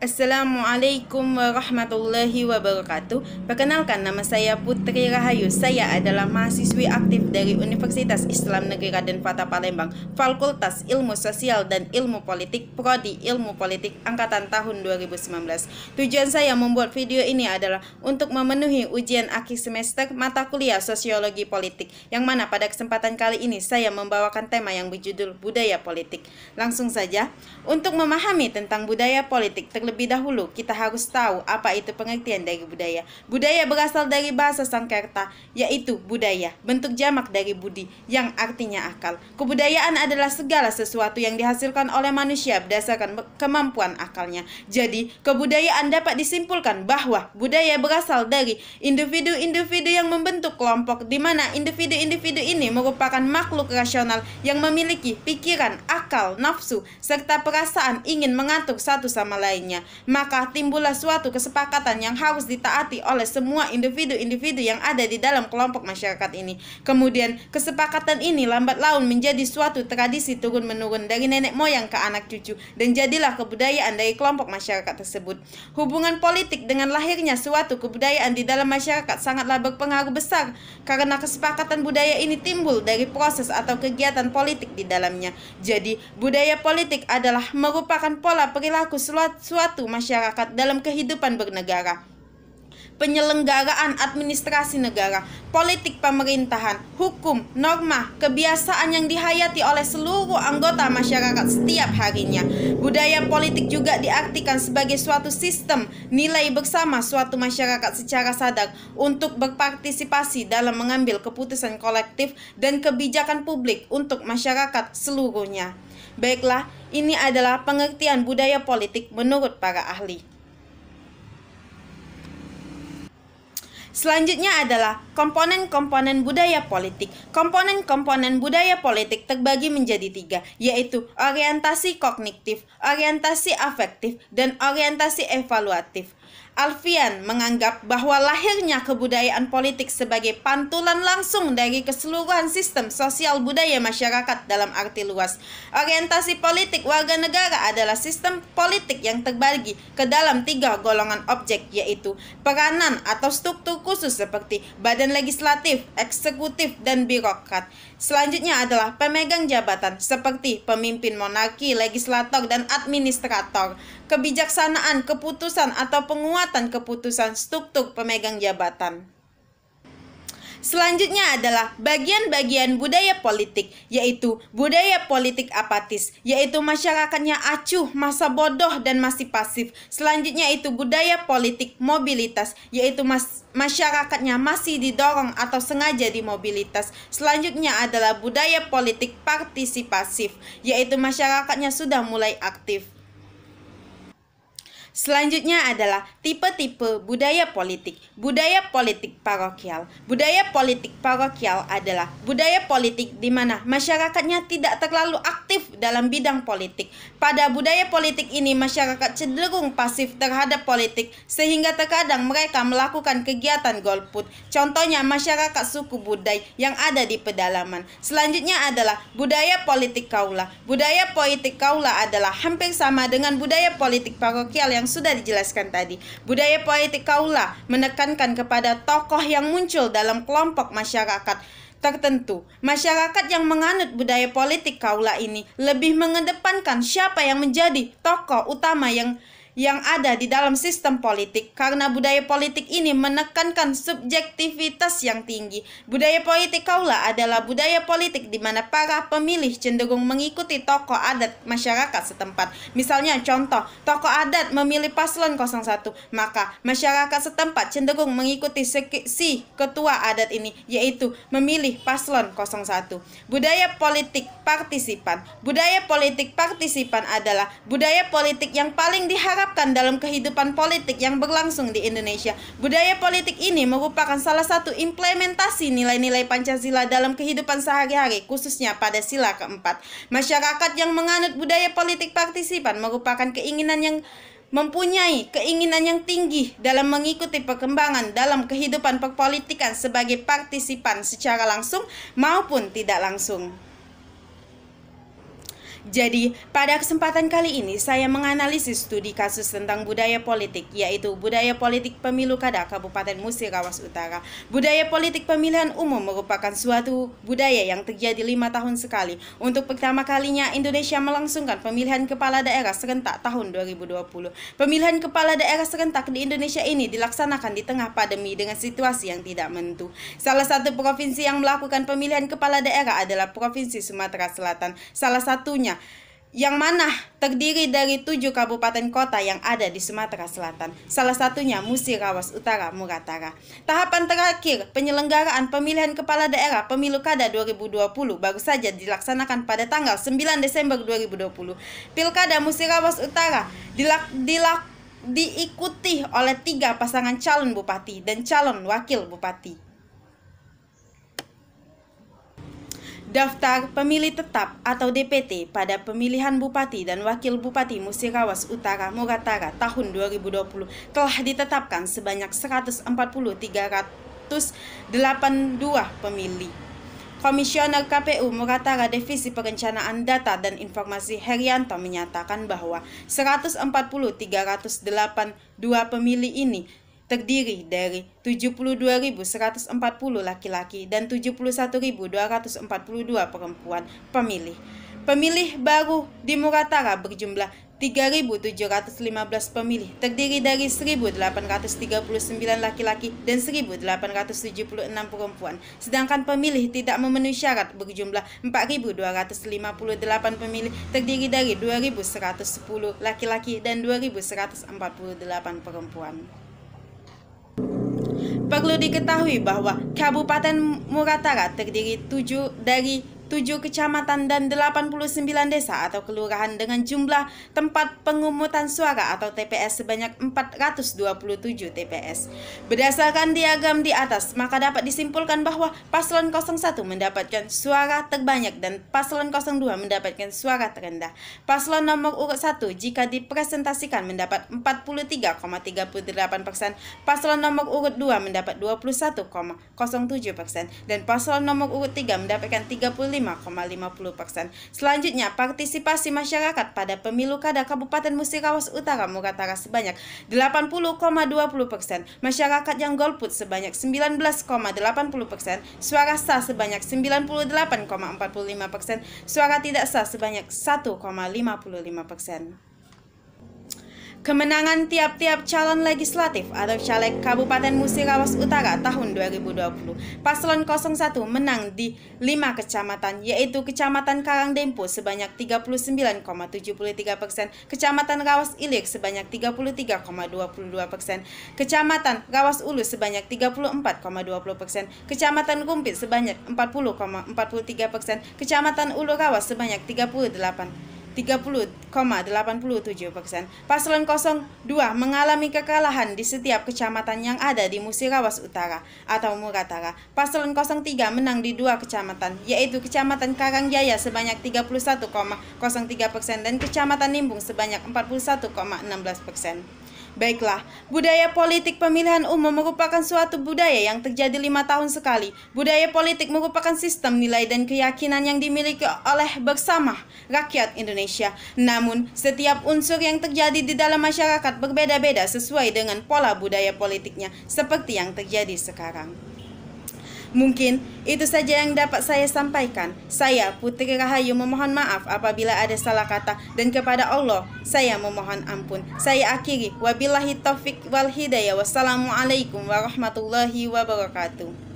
Assalamualaikum warahmatullahi wabarakatuh. Perkenalkan, nama saya Putri Rahayu. Saya adalah mahasiswi aktif dari Universitas Islam Negeri Raden Fatah Palembang, Fakultas Ilmu Sosial dan Ilmu Politik, Prodi Ilmu Politik angkatan tahun 2019. Tujuan saya membuat video ini adalah untuk memenuhi ujian akhir semester mata kuliah Sosiologi Politik, yang mana pada kesempatan kali ini saya membawakan tema yang berjudul Budaya Politik. Langsung saja, untuk memahami tentang budaya politik, terlebih dahulu kita harus tahu apa itu pengertian dari budaya. Budaya berasal dari bahasa Sanskerta, yaitu budaya, bentuk jamak dari budi, yang artinya akal. Kebudayaan adalah segala sesuatu yang dihasilkan oleh manusia berdasarkan kemampuan akalnya. Jadi, kebudayaan dapat disimpulkan bahwa budaya berasal dari individu-individu yang membentuk kelompok, di mana individu-individu ini merupakan makhluk rasional yang memiliki pikiran, akal, nafsu, serta perasaan ingin mengatur satu sama lainnya. Maka timbullah suatu kesepakatan yang harus ditaati oleh semua individu-individu yang ada di dalam kelompok masyarakat ini. Kemudian kesepakatan ini lambat laun menjadi suatu tradisi turun-menurun dari nenek moyang ke anak cucu, dan jadilah kebudayaan dari kelompok masyarakat tersebut. Hubungan politik dengan lahirnya suatu kebudayaan di dalam masyarakat sangatlah berpengaruh besar, karena kesepakatan budaya ini timbul dari proses atau kegiatan politik di dalamnya. Jadi, budaya politik adalah merupakan pola perilaku suatu masyarakat dalam kehidupan bernegara, penyelenggaraan administrasi negara, politik pemerintahan, hukum, norma, kebiasaan yang dihayati oleh seluruh anggota masyarakat setiap harinya. Budaya politik juga diartikan sebagai suatu sistem nilai bersama suatu masyarakat secara sadar untuk berpartisipasi dalam mengambil keputusan kolektif dan kebijakan publik untuk masyarakat seluruhnya. Baiklah, ini adalah pengertian budaya politik menurut para ahli. Selanjutnya adalah komponen-komponen budaya politik. Komponen-komponen budaya politik terbagi menjadi 3, yaitu orientasi kognitif, orientasi afektif, dan orientasi evaluatif. Alfian menganggap bahwa lahirnya kebudayaan politik sebagai pantulan langsung dari keseluruhan sistem sosial budaya masyarakat dalam arti luas. Orientasi politik warga negara adalah sistem politik yang terbagi ke dalam 3 golongan objek, yaitu peranan atau struktur khusus seperti badan legislatif, eksekutif, dan birokrat. Selanjutnya adalah pemegang jabatan seperti pemimpin monarki, legislator, dan administrator. Kebijaksanaan, keputusan, atau penguatan keputusan struktur pemegang jabatan. Selanjutnya adalah bagian-bagian budaya politik, yaitu budaya politik apatis, yaitu masyarakatnya acuh, masa bodoh, dan masih pasif. Selanjutnya itu budaya politik mobilitas, yaitu masyarakatnya masih didorong atau sengaja dimobilitas. Selanjutnya adalah budaya politik partisipasif, yaitu masyarakatnya sudah mulai aktif. Selanjutnya adalah tipe-tipe budaya politik. Budaya politik parokial. Budaya politik parokial adalah budaya politik di mana masyarakatnya tidak terlalu aktif dalam bidang politik. Pada budaya politik ini, masyarakat cenderung pasif terhadap politik, sehingga terkadang mereka melakukan kegiatan golput. Contohnya masyarakat suku Budai yang ada di pedalaman. Selanjutnya adalah budaya politik kaula. Budaya politik kaula adalah hampir sama dengan budaya politik parokial yang sudah dijelaskan tadi. Budaya politik kaula menekankan kepada tokoh yang muncul dalam kelompok masyarakat tertentu. Masyarakat yang menganut budaya politik kaula ini lebih mengedepankan siapa yang menjadi tokoh utama yang ada di dalam sistem politik, karena budaya politik ini menekankan subjektivitas yang tinggi. Budaya politik kaula adalah budaya politik di mana para pemilih cenderung mengikuti tokoh adat masyarakat setempat. Misalnya contoh, tokoh adat memilih paslon 01, maka masyarakat setempat cenderung mengikuti si ketua adat ini, yaitu memilih paslon 01. Budaya politik partisipan. Budaya politik partisipan adalah budaya politik yang paling diharapkan dalam kehidupan politik yang berlangsung di Indonesia. Budaya politik ini merupakan salah satu implementasi nilai-nilai Pancasila dalam kehidupan sehari-hari, khususnya pada sila keempat. Masyarakat yang menganut budaya politik partisipan merupakan mempunyai keinginan yang tinggi dalam mengikuti perkembangan dalam kehidupan perpolitikan sebagai partisipan secara langsung maupun tidak langsung. Jadi, pada kesempatan kali ini saya menganalisis studi kasus tentang budaya politik, yaitu budaya politik pemilu kada Kabupaten Musirawas Utara. Budaya politik pemilihan umum merupakan suatu budaya yang terjadi 5 tahun sekali. Untuk pertama kalinya Indonesia melangsungkan pemilihan kepala daerah serentak tahun 2020. Pemilihan kepala daerah serentak di Indonesia ini dilaksanakan di tengah pandemi dengan situasi yang tidak menentu. Salah satu provinsi yang melakukan pemilihan kepala daerah adalah Provinsi Sumatera Selatan. Salah satunya yang mana terdiri dari 7 kabupaten kota yang ada di Sumatera Selatan. Salah satunya Musirawas Utara Muratara. Tahapan terakhir penyelenggaraan pemilihan kepala daerah pemilu kada 2020 baru saja dilaksanakan pada tanggal 9 Desember 2020. Pilkada Musirawas Utara diikuti oleh 3 pasangan calon bupati dan calon wakil bupati. Daftar pemilih tetap atau DPT pada pemilihan Bupati dan Wakil Bupati Musirawas Utara Muratara tahun 2020 telah ditetapkan sebanyak 140.382 pemilih. Komisioner KPU Muratara Divisi Perencanaan Data dan Informasi Herianto menyatakan bahwa 140.382 pemilih ini terdiri dari 72.140 laki-laki dan 71.242 perempuan pemilih. Pemilih baru di Muratara berjumlah 3.715 pemilih, terdiri dari 1.839 laki-laki dan 1.876 perempuan. Sedangkan pemilih tidak memenuhi syarat berjumlah 4.258 pemilih, terdiri dari 2.110 laki-laki dan 2.148 perempuan. Perlu diketahui bahwa Kabupaten Muratara terdiri dari 7 kecamatan dan 89 desa atau kelurahan dengan jumlah tempat pemungutan suara atau TPS sebanyak 427 TPS. Berdasarkan diagram di atas, maka dapat disimpulkan bahwa paslon 01 mendapatkan suara terbanyak dan paslon 02 mendapatkan suara terendah. Paslon nomor urut 1 jika dipresentasikan mendapat 43,38%, paslon nomor urut 2 mendapat 21,07% dan paslon nomor urut 3 mendapatkan 35,50%. Selanjutnya, partisipasi masyarakat pada pemilu kada Kabupaten Musirawas Utara Muratara sebanyak 80,20%, masyarakat yang golput sebanyak 19,80%, suara sah sebanyak 98,45%, suara tidak sah sebanyak 1,55%. Kemenangan tiap-tiap calon legislatif atau caleg Kabupaten Musirawas Utara tahun 2020. Paslon 01 menang di 5 kecamatan, yaitu Kecamatan Karangdempo sebanyak 39,73%, Kecamatan Rawas Ilir sebanyak 33,22%, Kecamatan Rawas Ulu sebanyak 34,20%, Kecamatan Rumpit sebanyak 40,43%, Kecamatan Ulu Rawas sebanyak 30,87%. Paslon 02 mengalami kekalahan di setiap kecamatan yang ada di Musirawas Utara atau Muratara. Paslon 03 menang di 2 kecamatan, yaitu Kecamatan Karangjaya sebanyak 31,03% dan Kecamatan Nimbung sebanyak 41,16%. Baiklah, budaya politik pemilihan umum merupakan suatu budaya yang terjadi 5 tahun sekali. Budaya politik merupakan sistem nilai dan keyakinan yang dimiliki oleh bersama rakyat Indonesia. Namun, setiap unsur yang terjadi di dalam masyarakat berbeda-beda sesuai dengan pola budaya politiknya, seperti yang terjadi sekarang. Mungkin itu saja yang dapat saya sampaikan. Saya Putri Rahayu memohon maaf apabila ada salah kata, dan kepada Allah saya memohon ampun. Saya akhiri, wabillahi taufik wal hidayah. Wassalamualaikum warahmatullahi wabarakatuh.